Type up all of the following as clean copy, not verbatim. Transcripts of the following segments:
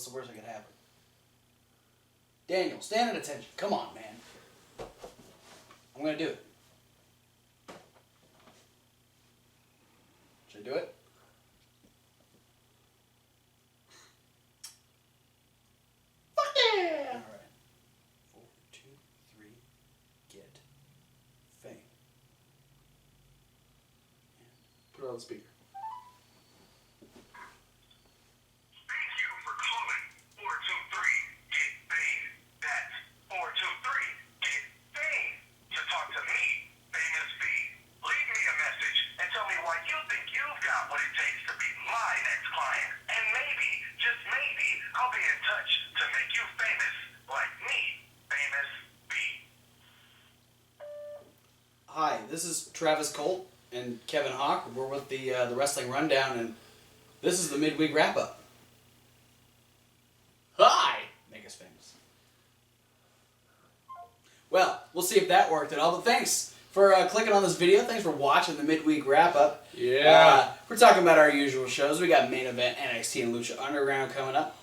What's the worst that could happen? Daniel, stand at attention. Come on, man. I'm going to do it. Should I do it? Fuck yeah! Alright. 4, 2, 3, get fame. Put it on the speaker. Hi, this is Travis Colt and Kevin Hawk. We're with the Wrestling Rundown, and this is the midweek wrap-up. Hi! Make us famous. Well, we'll see if that worked at all, but thanks for clicking on this video. Thanks for watching the midweek wrap-up. Yeah. We're talking about our usual shows. We got Main Event, NXT, and Lucha Underground coming up.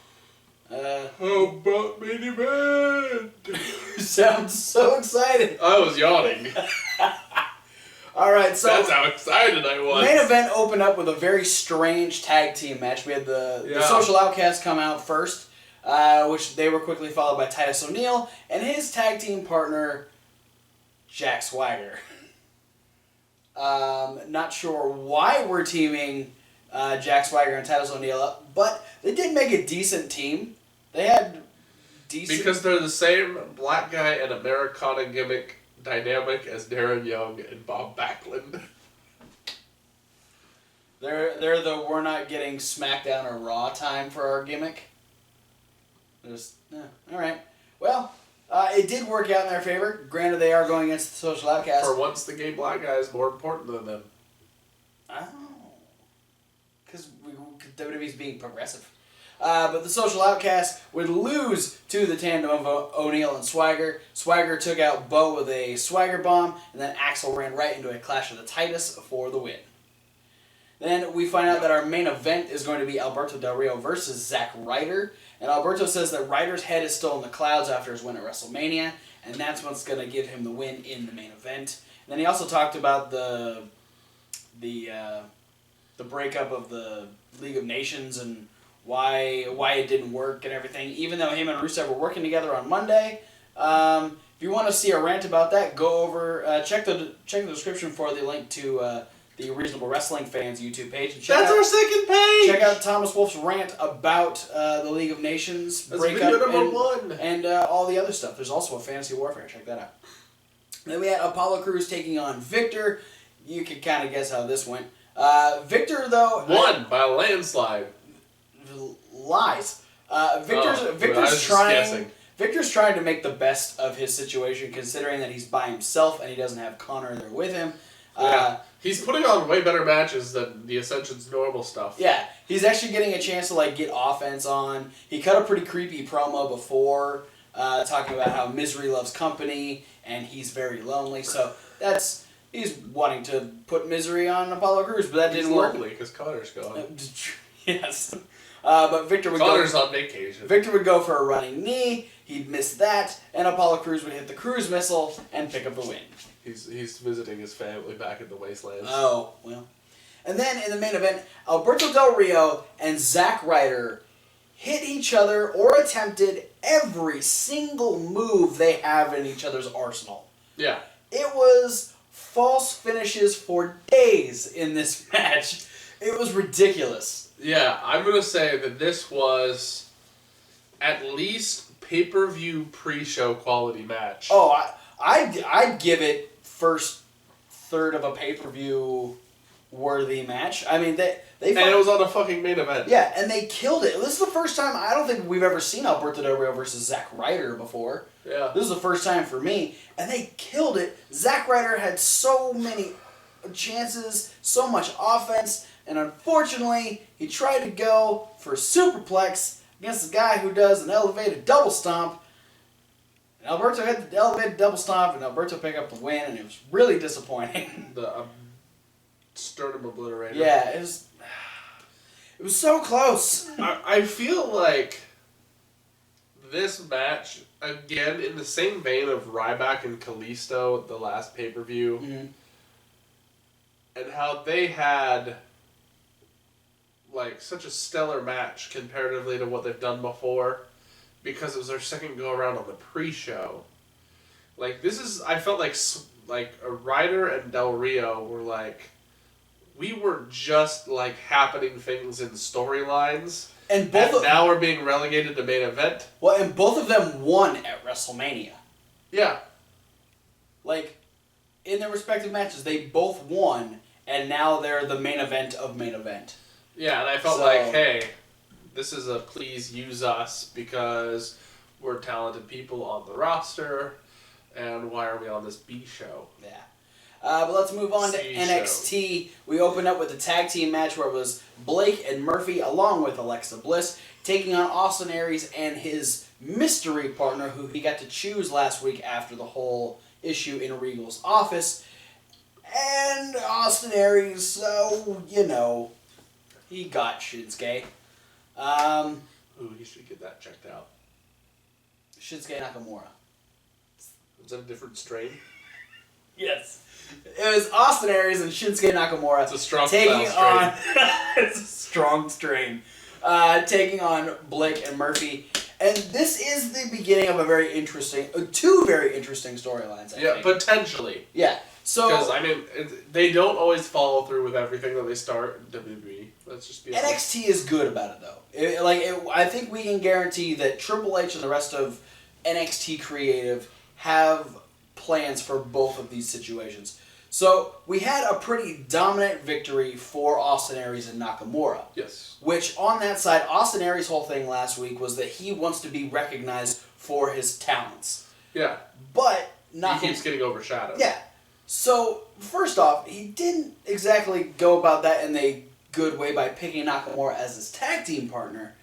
How about Main Event? You sound so excited. I was yawning. All right, so that's how excited I was. Main Event opened up with a very strange tag team match. We had the Social Outcasts come out first, which they were quickly followed by Titus O'Neil and his tag team partner, Jack Swagger. Not sure why we're teaming Jack Swagger and Titus O'Neil up, but they did make a decent team. They had decent... Because they're the same black guy and Americana gimmick dynamic as Darren Young and Bob Backlund. They're the we're not getting SmackDown or Raw time for our gimmick. Alright. Well, it did work out in their favor. Granted, they are going against the Social Outcasts. For once, the gay black guy is more important than them. Oh. Because WWE's being progressive. But the Social Outcasts would lose to the tandem of O'Neil and Swagger. Swagger took out Bo with a Swagger bomb, and then Axel ran right into a Clash of the Titus for the win. Then we find out that our main event is going to be Alberto Del Rio versus Zack Ryder. And Alberto says that Ryder's head is still in the clouds after his win at WrestleMania, and that's what's going to give him the win in the main event. And then he also talked about the breakup of the League of Nations and why it didn't work and everything, even though him and Rusev were working together on Monday. If you want to see a rant about that, go over, check the description for the link to the Reasonable Wrestling Fans YouTube page. And That's our second page! Check out Thomas Wolf's rant about the League of Nations breakup video number 1. And all the other stuff. There's also a Fantasy Warfare. Check that out. Then we had Apollo Crews taking on Victor. You can kind of guess how this went. Victor, though... Won by a landslide. Lies. Victor's trying to make the best of his situation, considering that he's by himself and he doesn't have Connor there with him. He's putting on way better matches than the Ascension's normal stuff. Yeah, he's actually getting a chance to get offense on. He cut a pretty creepy promo before, talking about how misery loves company and he's very lonely. So he's wanting to put misery on Apollo Crews, but that didn't work. Lonely because Connor's gone. Yes. But Victor would Connor's on vacation. Victor would go for a running knee. He'd miss that, and Apollo Crews would hit the cruise missile and pick up the win. He's visiting his family back in the wastelands. Oh, well. And then in the main event, Alberto Del Rio and Zack Ryder hit each other or attempted every single move they have in each other's arsenal. Yeah. It was false finishes for days in this match. It was ridiculous. Yeah, I'm going to say that this was at least pay-per-view pre-show quality match. Oh, I'd give it first third of a pay-per-view worthy match. I mean, and it was on a fucking main event. Yeah, and they killed it. This is the first time, I don't think we've ever seen Alberto Del Rio versus Zack Ryder before. Yeah. This is the first time for me, and they killed it. Zack Ryder had so many chances, so much offense, and unfortunately, he tried to go for a superplex against a guy who does an elevated double stomp. And Alberto hit the elevated double stomp, and Alberto picked up the win, and it was really disappointing. The sternum obliterator. Yeah, it was so close. I feel like this match, again, in the same vein of Ryback and Kalisto, the last pay-per-view, and how they had, like, such a stellar match comparatively to what they've done before, because it was their second go-around on the pre-show. Like, this is, I felt like Ryder and Del Rio were like, we were just, like, happening things in storylines. And now we're being relegated to main event. Well, and both of them won at WrestleMania. Yeah. Like, in their respective matches, they both won, and now they're the main event of main event. Yeah, and I felt like, hey, this is a please use us because we're talented people on the roster, and why are we on this B show? Yeah. But let's move on to NXT. We opened up with a tag team match where it was Blake and Murphy along with Alexa Bliss taking on Austin Aries and his mystery partner who he got to choose last week after the whole issue in Regal's office. And Austin Aries, so, you know, he got Shinsuke. Ooh, he should get that checked out. Shinsuke Nakamura. Is that a different strain? Yes. It was Austin Aries and Shinsuke Nakamura. It's a strong taking strain. It's a strong strain. Taking on Blake and Murphy. And this is the beginning of two very interesting storylines, I think. Potentially. Yeah. So, because, I mean, they don't always follow through with everything that they start in WWE. Let's just be honest. NXT is good about it, though. I think we can guarantee that Triple H and the rest of NXT Creative have plans for both of these situations. So, we had a pretty dominant victory for Austin Aries and Nakamura. Yes. Which, on that side, Austin Aries' whole thing last week was that he wants to be recognized for his talents. Yeah. But he keeps getting overshadowed. Yeah. So, first off, he didn't exactly go about that in a good way by picking Nakamura as his tag team partner.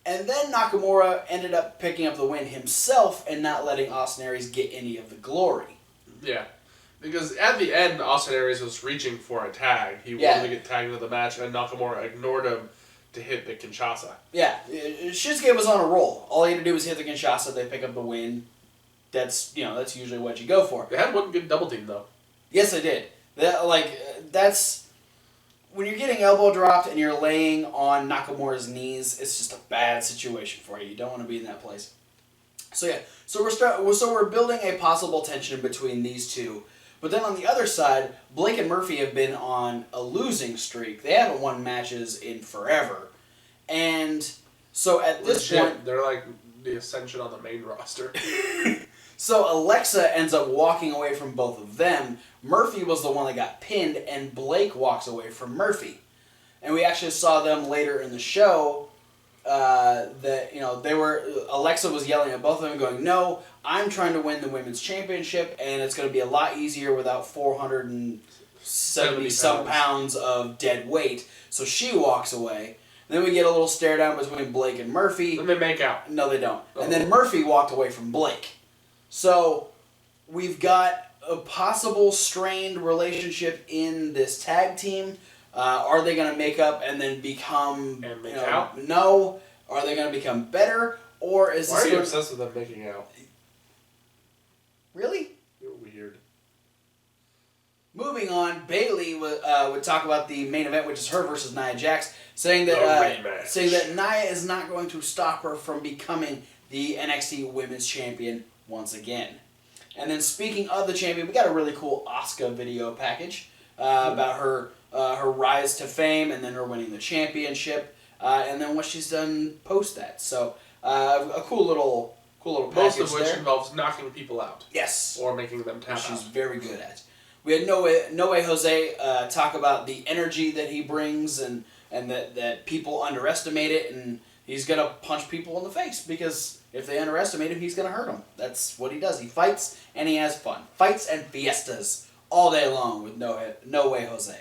And then Nakamura ended up picking up the win himself and not letting Austin Aries get any of the glory. Yeah. Because at the end, Austin Aries was reaching for a tag. He wanted to get tagged into the match, and Nakamura ignored him to hit the Kinshasa. Yeah. Shinsuke was on a roll. All he had to do was hit the Kinshasa, they pick up the win. That's usually what you go for. They had one good double team, though. Yes, they did. That's... When you're getting elbow dropped and you're laying on Nakamura's knees, it's just a bad situation for you. You don't want to be in that place. So yeah, so we're building a possible tension between these two. But then on the other side, Blake and Murphy have been on a losing streak. They haven't won matches in forever. And so at this point... They're like the Ascension on the main roster. So Alexa ends up walking away from both of them. Murphy was the one that got pinned, and Blake walks away from Murphy. And we actually saw them later in the show Alexa was yelling at both of them going, no, I'm trying to win the women's championship, and it's going to be a lot easier without 470 some pounds of dead weight. So she walks away. And then we get a little stare down between Blake and Murphy. And they make out. No, they don't. Oh. And then Murphy walked away from Blake. So we've got a possible strained relationship in this tag team. Are they going to make up and then become... And make out? No. Are they going to become better? Or is Why this... are you obsessed with them making out? Really? You're weird. Moving on, Bayley would talk about the main event, which is her versus Nia Jax, saying that Nia is not going to stop her from becoming the NXT Women's Champion once again. And then speaking of the champion, we got a really cool Asuka video package about her rise to fame and then her winning the championship and then what she's done post that. So a cool little package. Most of which involves knocking people out. Yes. Or making them tap out. She's very good at. We had No Way Jose talk about the energy that he brings and that people underestimate it, and he's going to punch people in the face because if they underestimate him, he's going to hurt them. That's what he does. He fights and he has fun. Fights and fiestas all day long with No Way Jose.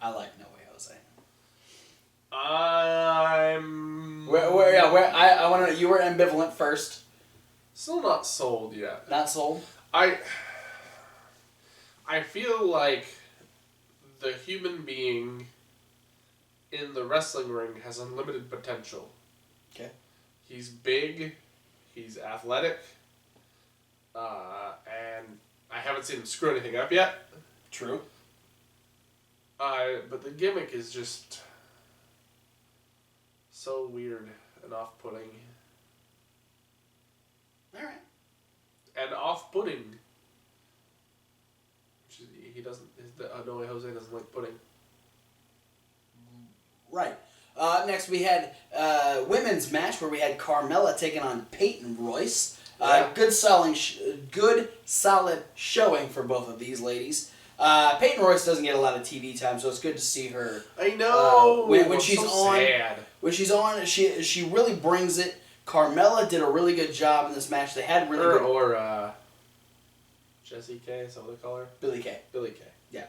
I like No Way Jose. I want to know. You were ambivalent first. Still not sold yet. Not sold? I feel like the human being in the wrestling ring has unlimited potential. Okay. He's big, He's athletic. And I haven't seen him screw anything up yet. True. But the gimmick is just so weird and off-putting. All right. And off-putting. He doesn't. No way, Jose doesn't like pudding. Right. Next, we had women's match where we had Carmella taking on Peyton Royce. Yeah. Good solid showing for both of these ladies. Peyton Royce doesn't get a lot of TV time, so it's good to see her. I know. When she's so on, sad. when she's on, she really brings it. Carmella did a really good job in this match. They had really good. Or Jessie K. Is that what they call her? Billy Kay. Billy Kay. Yeah.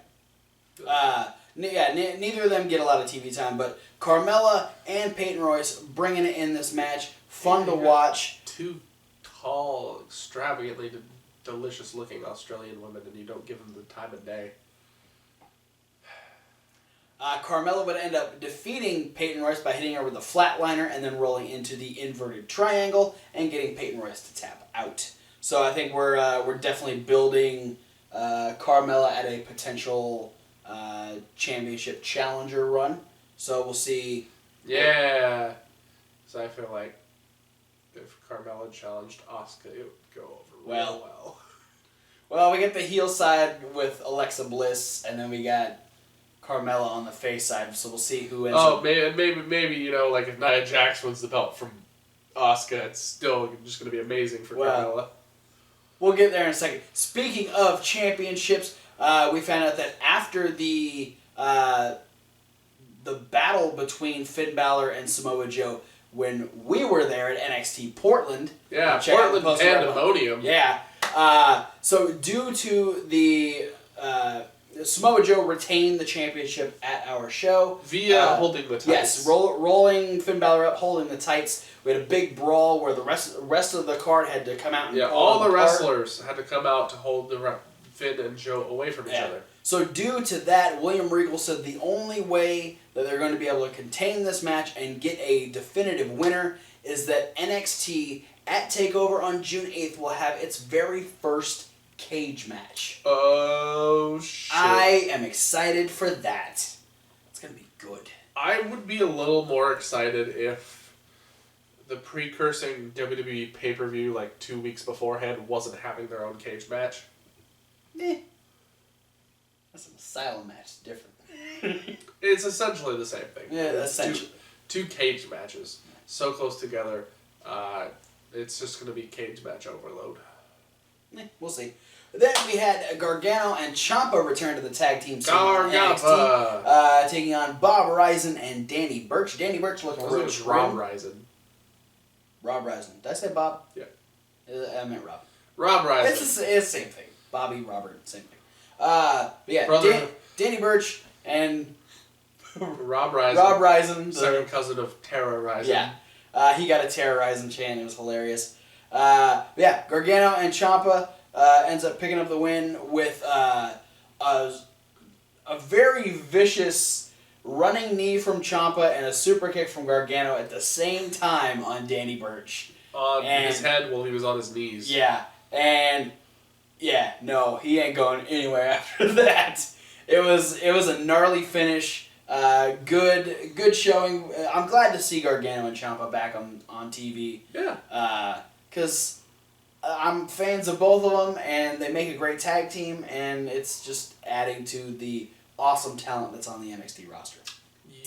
Neither of them get a lot of TV time, but Carmella and Peyton Royce bringing it in this match. Fun to watch. Two tall, extravagantly delicious-looking Australian women, and you don't give them the time of day. Carmella would end up defeating Peyton Royce by hitting her with a flatliner and then rolling into the inverted triangle and getting Peyton Royce to tap out. So I think we're definitely building Carmella at a potential championship challenger run. So we'll see. Yeah. So I feel like if Carmella challenged Asuka, it would go over real well. Well, we get the heel side with Alexa Bliss, and then we got Carmella on the face side. So we'll see who ends up. Maybe like if Nia Jax wins the belt from Asuka, it's still just going to be amazing for Carmella. We'll get there in a second. Speaking of championships, we found out that after the battle between Finn Balor and Samoa Joe, when we were there at NXT Portland. Yeah, Portland Pandemonium. Yeah. So due to the Samoa Joe retained the championship at our show via holding the tights. Yes, rolling Finn Balor up, holding the tights. We had a big brawl where the rest of the card had to come out and all the wrestlers had to come out to hold Finn and Joe away from each other. So due to that, William Regal said the only way that they're going to be able to contain this match and get a definitive winner is that NXT at TakeOver on June 8th will have its very first cage match. Oh, shit. I am excited for that. It's going to be good. I would be a little more excited if the precursing WWE pay-per-view 2 weeks beforehand wasn't having their own cage match. That's an asylum match. It's different. It's essentially the same thing. Yeah, essentially. Two cage matches so close together. It's just going to be cage match overload. We'll see. Then we had Gargano and Ciampa return to the tag team scene in NXT, taking on Bob Ryzen and Danny Burch. Danny Burch looking real trim. Rob Ryzen. Rob Ryzen. Did I say Bob? Yeah. I meant Rob. Rob Ryzen. It's the same thing. Bobby, Robert, same thing. Danny Burch and Rob Ryzen. Rob Ryzen. Second cousin of Tara Ryzen. Yeah. He got a Tara Ryzen chant. It was hilarious. Gargano and Ciampa ends up picking up the win with a very vicious running knee from Ciampa and a super kick from Gargano at the same time on Danny Burch. On his head while he was on his knees. Yeah. And no, he ain't going anywhere after that. It was a gnarly finish. Good showing. I'm glad to see Gargano and Ciampa back on TV. Yeah. Because I'm fans of both of them, and they make a great tag team, and it's just adding to the awesome talent that's on the NXT roster.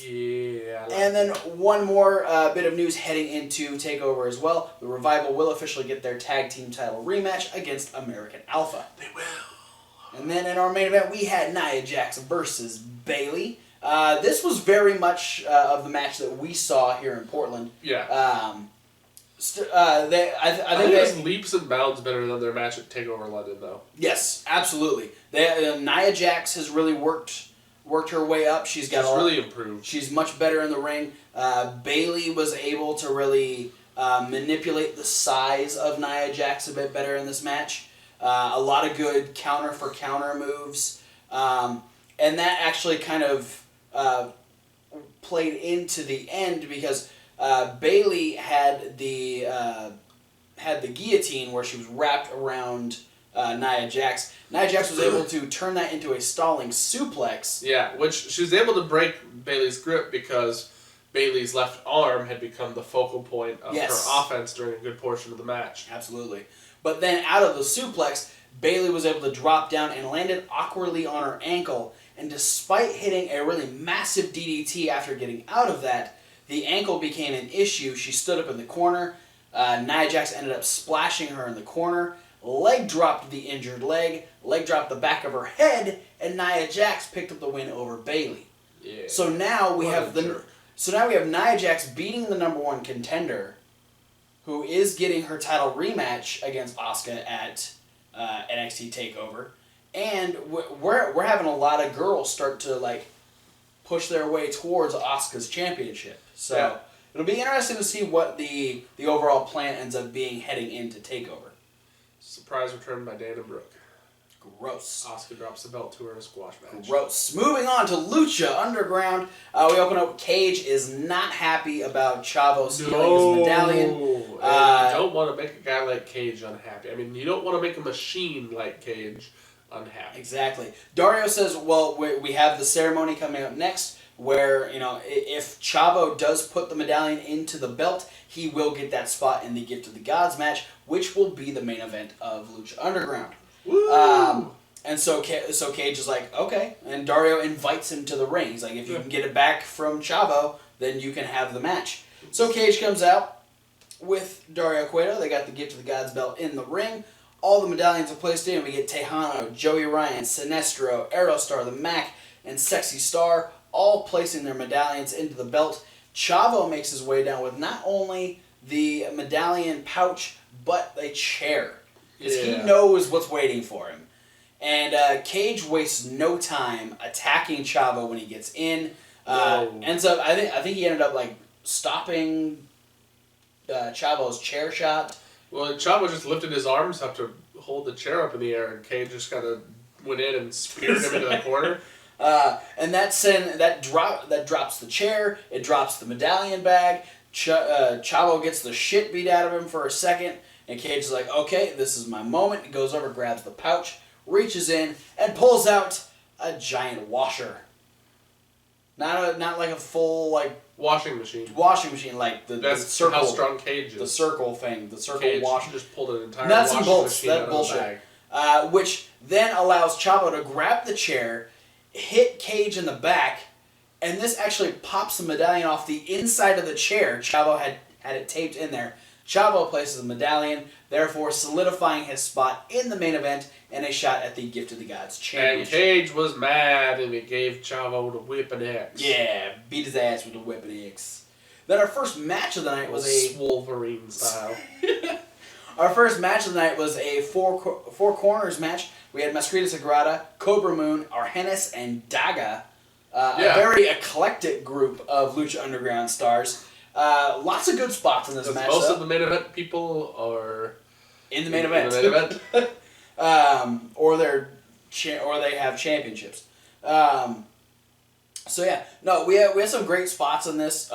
Yeah. And then one more bit of news heading into TakeOver as well. The Revival will officially get their tag team title rematch against American Alpha. They will. And then in our main event, we had Nia Jax versus Bayley. This was very much of the match that we saw here in Portland. Yeah. I think it was leaps and bounds better than their match at TakeOver London, though. Yes, absolutely. Nia Jax has really worked her way up. She's really improved. She's much better in the ring. Bayley was able to really manipulate the size of Nia Jax a bit better in this match. A lot of good counter for counter moves, and that actually kind of played into the end because Bayley had had the guillotine where she was wrapped around Nia Jax. Nia Jax was able to turn that into a stalling suplex. Yeah, which she was able to break Bayley's grip because Bayley's left arm had become the focal point of her offense during a good portion of the match. Absolutely. But then out of the suplex, Bayley was able to drop down and landed awkwardly on her ankle. And despite hitting a really massive DDT after getting out of that, the ankle became an issue. She stood up in the corner. Nia Jax ended up splashing her in the corner. Leg dropped the injured leg. Leg dropped the back of her head. And Nia Jax picked up the win over Bayley. Yeah. So now we have Nia Jax beating the number one contender, who is getting her title rematch against Asuka at NXT TakeOver, and we're having a lot of girls start to push their way towards Asuka's championship. So it'll be interesting to see what the overall plan ends up being heading into TakeOver. Surprise return by Dana Brooke. Gross. Asuka drops the belt to her in a squash match. Gross. Moving on to Lucha Underground. We open up. Cage is not happy about Chavo stealing his medallion. You don't want to make a guy like Cage unhappy. I mean, you don't want to make a machine like Cage unhappy. Exactly. Dario says, well, we have the ceremony coming up next where, if Chavo does put the medallion into the belt, he will get that spot in the Gift of the Gods match, which will be the main event of Lucha Underground. Woo! And so Cage is like, okay. And Dario invites him to the ring. He's like, if you can get it back from Chavo, then you can have the match. So Cage comes out with Dario Cueto. They got the Gift of the Gods belt in the ring. All the medallions are placed in. We get Tejano, Joey Ryan, Sinestro, Aerostar, the Mac, and Sexy Star all placing their medallions into the belt. Chavo makes his way down with not only the medallion pouch, but a chair. Because he knows what's waiting for him. And Cage wastes no time attacking Chavo when he gets in. Ends up, I think he ended up stopping Chavo's chair shot. Well, Chavo just lifted his arms up to hold the chair up in the air, and Cage just kind of went in and speared him into the corner. And that drops the chair. It drops the medallion bag. Chavo gets the shit beat out of him for a second. And Cage is like, okay, this is my moment. He goes over, grabs the pouch, reaches in, and pulls out a giant washer. Not like a full washing machine. Washing machine, the circle. How strong Cage is. The circle thing, the circle Cage washer. Just pulled an entire nuts washing and bolts. machine That out bullshit. of the bag. Which then allows Chavo to grab the chair, hit Cage in the back, and this actually pops the medallion off the inside of the chair. Chavo had it taped in there. Chavo places the medallion, therefore solidifying his spot in the main event and a shot at the Gift of the Gods championship. And Cage was mad and he gave Chavo the whipping X. Yeah, beat his ass with the whipping X. Then our first match of the night was Wolverine style. Our first match of the night was a four corners match. We had Masquerita Sagrada, Cobra Moon, Argenis, and Daga. A very eclectic group of Lucha Underground stars. Lots of good spots in this match. Most of the main event people are in the main event. Or they have championships. We had some great spots in this.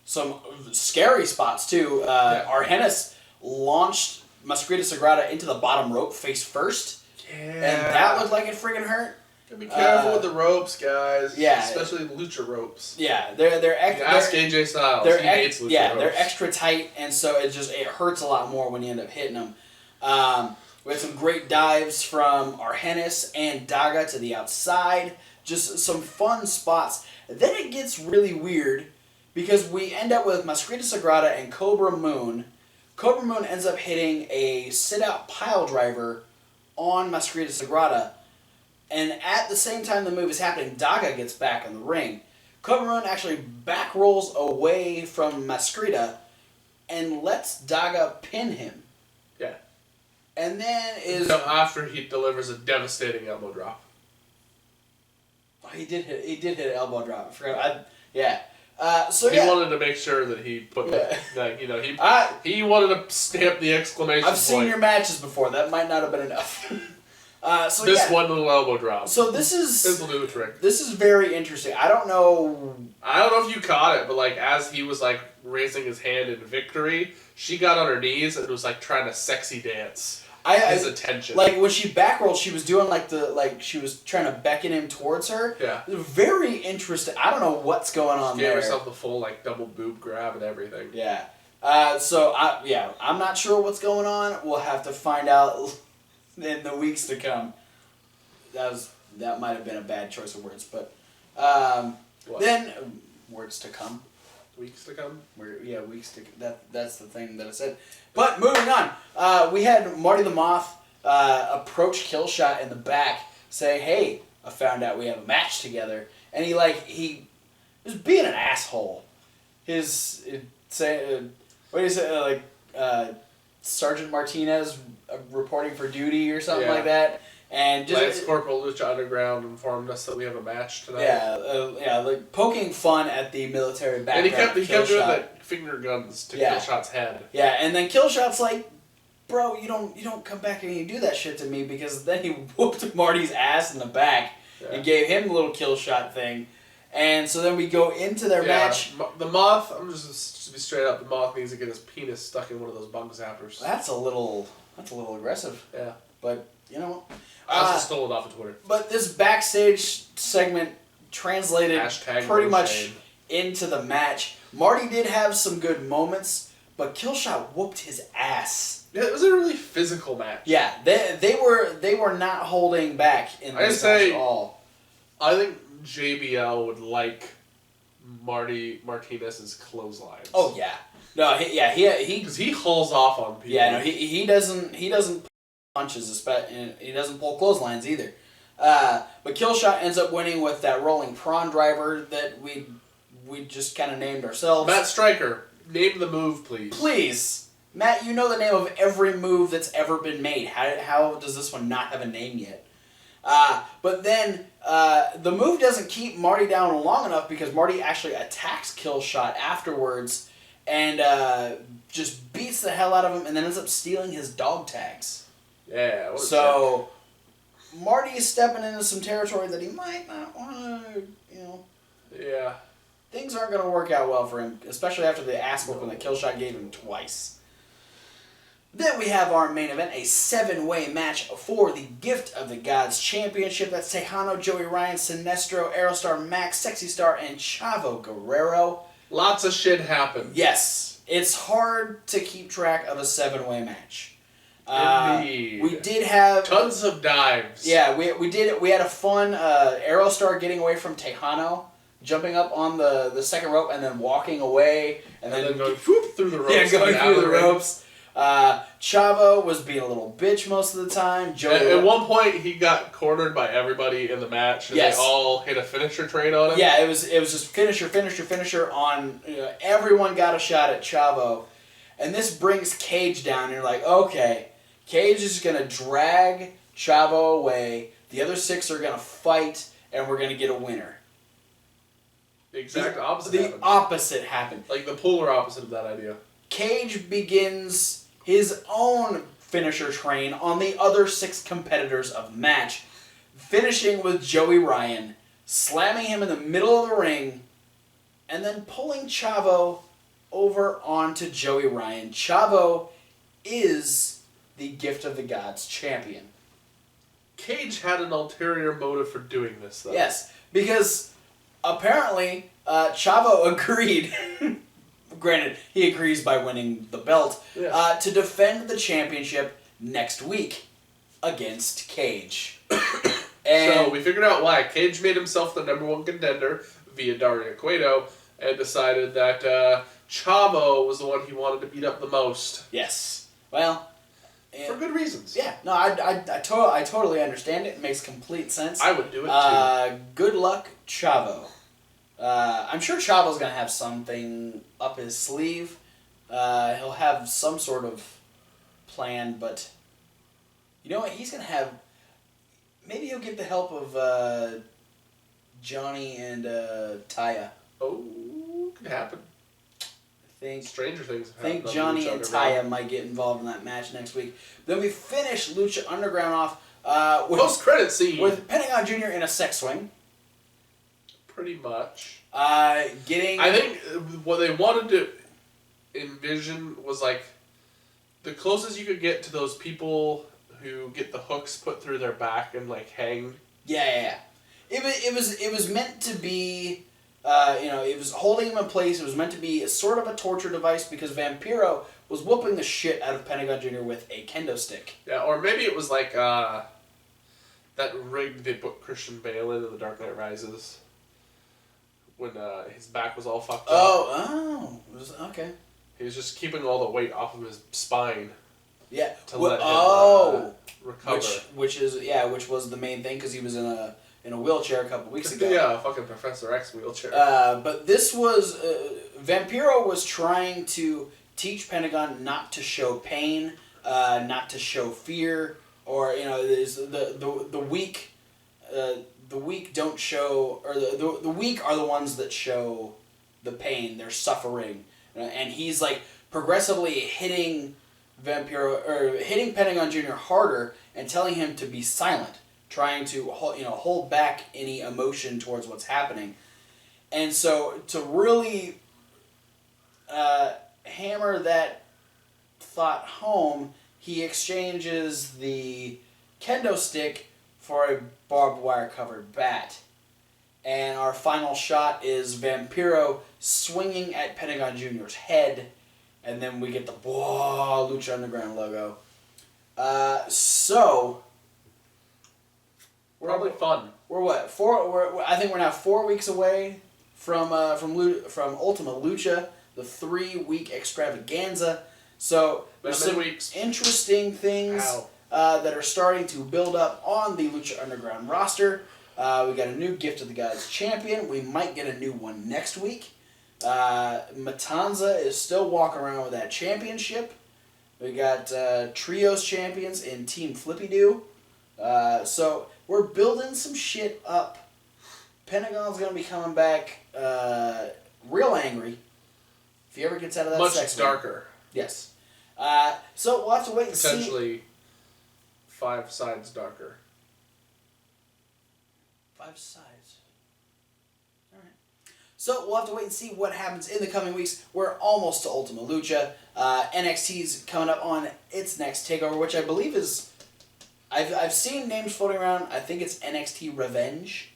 Some scary spots too. Argenis launched Masquerita Sagrada into the bottom rope face first. Yeah. And that looked like it friggin' hurt. Be careful with the ropes, guys. Yeah. Especially the lucha ropes. Yeah, they're ask AJ Styles. He hates lucha ropes. They're extra tight, and so it hurts a lot more when you end up hitting them. We had some great dives from Argenis and Daga to the outside. Just some fun spots. Then it gets really weird because we end up with Masquerita Sagrada and Cobra Moon. Cobra Moon ends up hitting a sit-out pile driver on Masquerita Sagrada. And at the same time the move is happening, Daga gets back in the ring. Cobra Moon actually back rolls away from Masquerita and lets Daga pin him. Yeah. And then after he delivers a devastating elbow drop. Oh, he did hit an elbow drop. I forgot. He wanted to make sure that he put he wanted to stamp the exclamation point. I've seen your matches before. That might not have been enough. One little elbow drop. So this will do the trick. This is very interesting. I don't know if you caught it, but as he was raising his hand in victory, she got on her knees and was like trying to sexy dance his attention. Like when she backrolled, she was doing she was trying to beckon him towards her. Yeah. Very interesting. I don't know what's going on there. Gave herself the full like double boob grab and everything. Yeah. I'm not sure what's going on. We'll have to find out in the weeks to come. That might have been a bad choice of words, but then words to come. Weeks to come? Weeks to that's the thing that I said. But moving on, we had Marty the Moth approach Killshot in the back, say, "Hey, I found out we have a match together," and he was being an asshole. What do you say? Sergeant Martinez reporting for duty or something like that. And just Lance Corporal Lucha Underground informed us that we have a match tonight. Like poking fun at the military background. And he kept doing that finger guns to Killshot's head. Yeah, and then Killshot's like, "Bro, you don't come back and you do that shit to me," because then he whooped Marty's ass in the back and gave him the little Killshot thing. And so then we go into their match. The Moth, I'm just to be straight up, the Moth needs to get his penis stuck in one of those bug zappers. That's a little aggressive. Yeah. But, you know what? I also stole it off of Twitter. But this backstage segment translated pretty much into the match. Marty did have some good moments, but Killshot whooped his ass. Yeah, it was a really physical match. Yeah, they were not holding back in this match at all. I think JBL would like Marty Martinez's clotheslines. Oh yeah, no, he because he hauls off on people. Yeah, no, he doesn't punches, he doesn't pull clotheslines either. But Killshot ends up winning with that rolling prawn driver that we just kind of named ourselves. Matt Stryker, name the move, please. Please, Matt, you know the name of every move that's ever been made. How does this one not have a name yet? But then the move doesn't keep Marty down long enough because Marty actually attacks Killshot afterwards and just beats the hell out of him and then ends up stealing his dog tags. Yeah. So Marty is stepping into some territory that he might not want to, Yeah. Things aren't going to work out well for him, especially after the ass whooping that Killshot gave him twice. Then we have our main event, a 7-way match for the Gift of the Gods Championship. That's Tejano, Joey Ryan, Sinestro, Aerostar, Max, Sexy Star, and Chavo Guerrero. Lots of shit happened. Yes. It's hard to keep track of a 7-way match. Indeed. We did have tons of dives. Yeah, we had a fun Aerostar getting away from Tejano, jumping up on the second rope and then walking away and then going whoop through the ropes. Yeah, going through the ropes. Chavo was being a little bitch most of the time. At one point, he got cornered by everybody in the match, and they all hit a finisher train on him. Yeah, it was just finisher on. Everyone got a shot at Chavo, and this brings Cage down. And you're like, okay, Cage is gonna drag Chavo away. The other 6 are gonna fight, and we're gonna get a winner. The exact opposite. The opposite happened. Like the polar opposite of that idea. Cage begins his own finisher train on the other 6 competitors of the match, finishing with Joey Ryan, slamming him in the middle of the ring, and then pulling Chavo over onto Joey Ryan. Chavo is the Gift of the Gods champion. Cage had an ulterior motive for doing this, though. Yes, because apparently Chavo agreed. Granted, he agrees by winning the belt, to defend the championship next week against Cage. So we figured out why. Cage made himself the #1 contender via Daria Cueto and decided that Chavo was the one he wanted to beat up the most. Yes. Well, for good reasons. Yeah. No, I totally understand it. It makes complete sense. I would do it too. Good luck, Chavo. I'm sure Chavo's going to have something up his sleeve. He'll have some sort of plan, but you know what? He's going to have... Maybe he'll get the help of Johnny and Taya. Oh, could happen. I think Stranger things have happened. I think Johnny and Taya might get involved in that match next week. Then we finish Lucha Underground off with post-credit scene with Pentagon Jr. in a sex swing. Pretty much. I think what they wanted to... envisioned was like the closest you could get to those people who get the hooks put through their back and like hang. Yeah. It was meant to be, it was holding him in place. It was meant to be sort of a torture device because Vampiro was whooping the shit out of Pentagon Jr. with a kendo stick. Yeah, or maybe it was like that rig they put Christian Bale in The Dark Knight Rises when his back was all fucked up. Okay. He was just keeping all the weight off of his spine. Yeah. To let him recover. Which was the main thing because he was in a wheelchair a couple weeks ago. Yeah, a fucking Professor X wheelchair. But this was Vampiro was trying to teach Pentagon not to show pain, not to show fear, or the weak. The weak don't show, or the weak are the ones that show the pain. They're suffering, and he's like progressively hitting Vampiro or hitting Pentagon Jr. harder and telling him to be silent, trying to hold back any emotion towards what's happening, and so to really hammer that thought home, he exchanges the kendo stick for a barbed wire covered bat. And our final shot is Vampiro swinging at Pentagon Jr.'s head, and then we get the Lucha Underground logo. So probably fun. We're what? I think we're now 4 weeks away from Ultima Lucha, the 3-week extravaganza. So there's some interesting things that are starting to build up on the Lucha Underground roster. We got a new Gift of the Gods champion. We might get a new one next week. Matanza is still walking around with that championship. We got Trios champions in Team Flippy Doo. So we're building some shit up. Pentagon's going to be coming back real angry if he ever gets out of that sex. Much darker. Yes. So we'll have to wait and see. Potentially 5 sides darker. 5 sides. All right. So we'll have to wait and see what happens in the coming weeks. We're almost to Ultima Lucha. NXT's coming up on its next takeover, which I believe is... I've seen names floating around. I think it's NXT Revenge.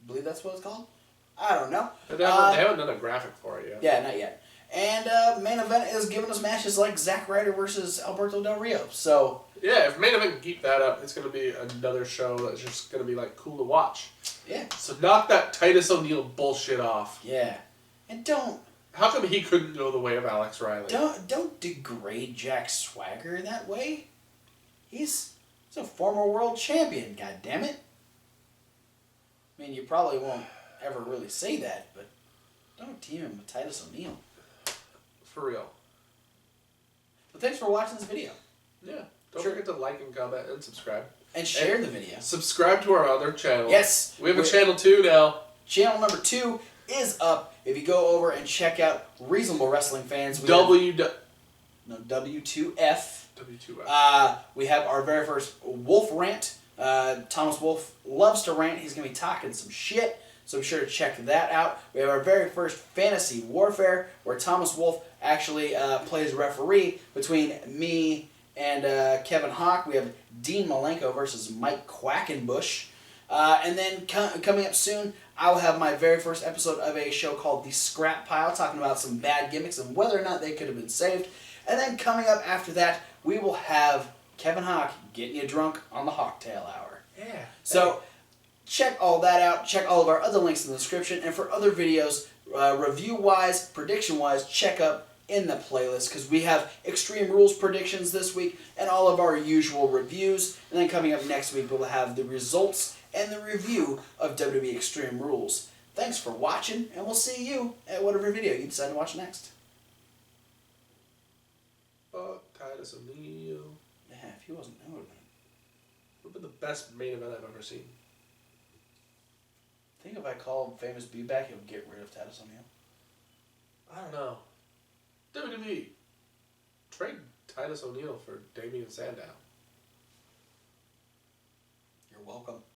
I believe that's what it's called. I don't know. They haven't done a graphic for it yet. Yeah, not yet. And Main Event is giving us matches like Zack Ryder versus Alberto Del Rio. So... Yeah, if Main Event can keep that up, it's going to be another show that's just going to be, like, cool to watch. Yeah. So knock that Titus O'Neil bullshit off. Yeah. And don't... How come he couldn't go the way of Alex Riley? Don't degrade Jack Swagger that way. He's a former world champion, goddammit. I mean, you probably won't ever really say that, but don't team him with Titus O'Neil. For real. But thanks for watching this video. Yeah. Don't forget to like and comment and subscribe. And share the video. Subscribe to our other channel. Yes. We have a channel 2 now. Channel number 2 is up. If you go over and check out Reasonable Wrestling Fans. W2F. W2F. We have our very first Wolf rant. Thomas Wolf loves to rant. He's going to be talking some shit. So be sure to check that out. We have our very first Fantasy Warfare, where Thomas Wolf actually plays referee between me and Kevin Hawk. We have Dean Malenko versus Mike Quackenbush. And then coming up soon, I'll have my very first episode of a show called The Scrap Pile, talking about some bad gimmicks and whether or not they could have been saved. And then coming up after that, we will have Kevin Hawk getting you drunk on the Hawktail Hour. Yeah. So check all that out. Check all of our other links in the description. And for other videos, review-wise, prediction-wise, check up in the playlist, because we have Extreme Rules predictions this week and all of our usual reviews. And then coming up next week, we'll have the results and the review of WWE Extreme Rules. Thanks for watching, and we'll see you at whatever video you decide to watch next. Fuck Titus O'Neil. Yeah, if he wasn't, that would have been. Would have been the best main event I've ever seen. I think if I called Famous B back, it would get rid of Titus O'Neil. I don't know. WWE. Trade Titus O'Neil for Damian Sandow. You're welcome.